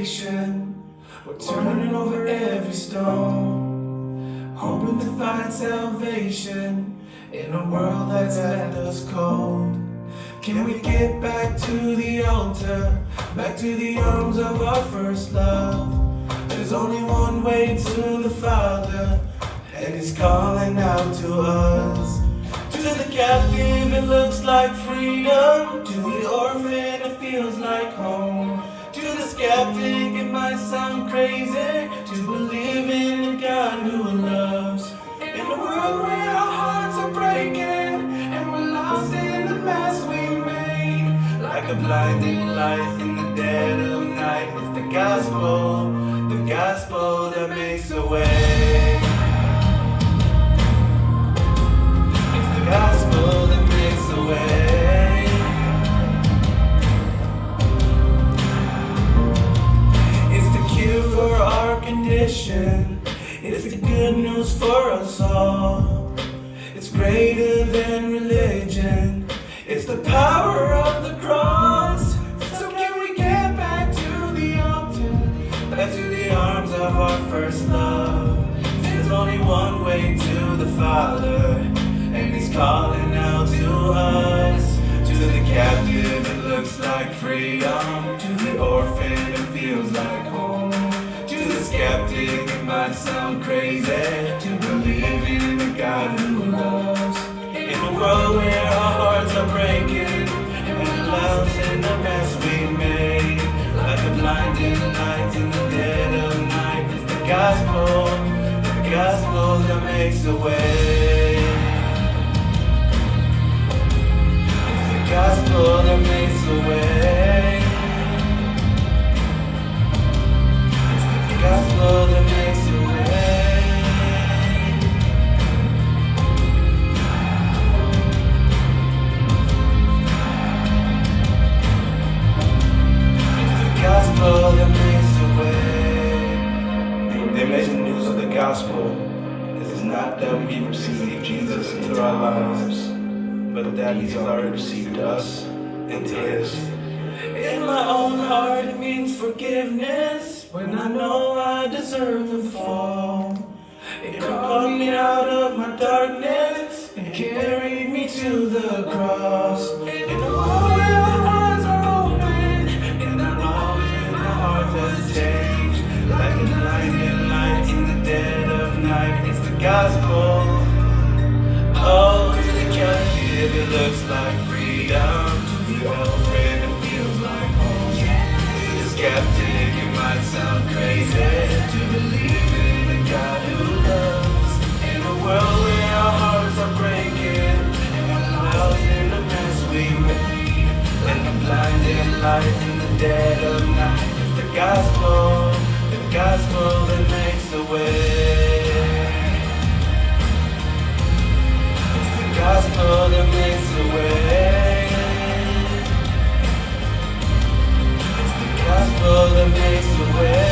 temptation. We're turning over every stone, hoping to find salvation in a world that's left us cold. Can we get back to the altar, back to the arms of our first love? There's only one way to the Father, and He's calling out to us. To the captive it looks like freedom, to the orphan it feels like home. To the skeptic it might sound crazy to believe in a God who loves. In a world where our hearts are breaking and we're lost in the mess we made, like a blinding light in the dead of night, it's the gospel that makes a way. It's the gospel that makes a way. It's the cure for our condition. It's the good news for us all. It's greater than religion. It's the power of the cross. So can we get back to the altar, back to the arms of our first love? There's only one way to the Father, and He's calling out to us. To the captive it looks like freedom, to the orphan it feels like home. To the skeptic it might sound crazy to believe in a God who loves. In a world where our hearts are breaking and we're lost in the mess we made, like a blinding light in the dead of night, it's the gospel that makes a way. It's the gospel that makes a way. It's the gospel that makes a way. Gospel that makes a way. The amazing news of the gospel is not that we received Jesus into our lives, but that He's already received us into His. In my own heart it means forgiveness, when I know I deserve the fall. It called me out of my darkness and carried me to the cross. In the world where our hearts are open and I know has changed, like a blinding light in the dead of night, it's the gospel. Oh, to the captive it looks like freedom, to the orphan it feels like home. To the skeptic it might sound crazy to believe in a God who loves. In a world where our hearts are breaking and we're lost in the mess we made, like a blinding light in the dead of night, the gospel that makes a way. It's the gospel that makes a way. It's the gospel that makes a way.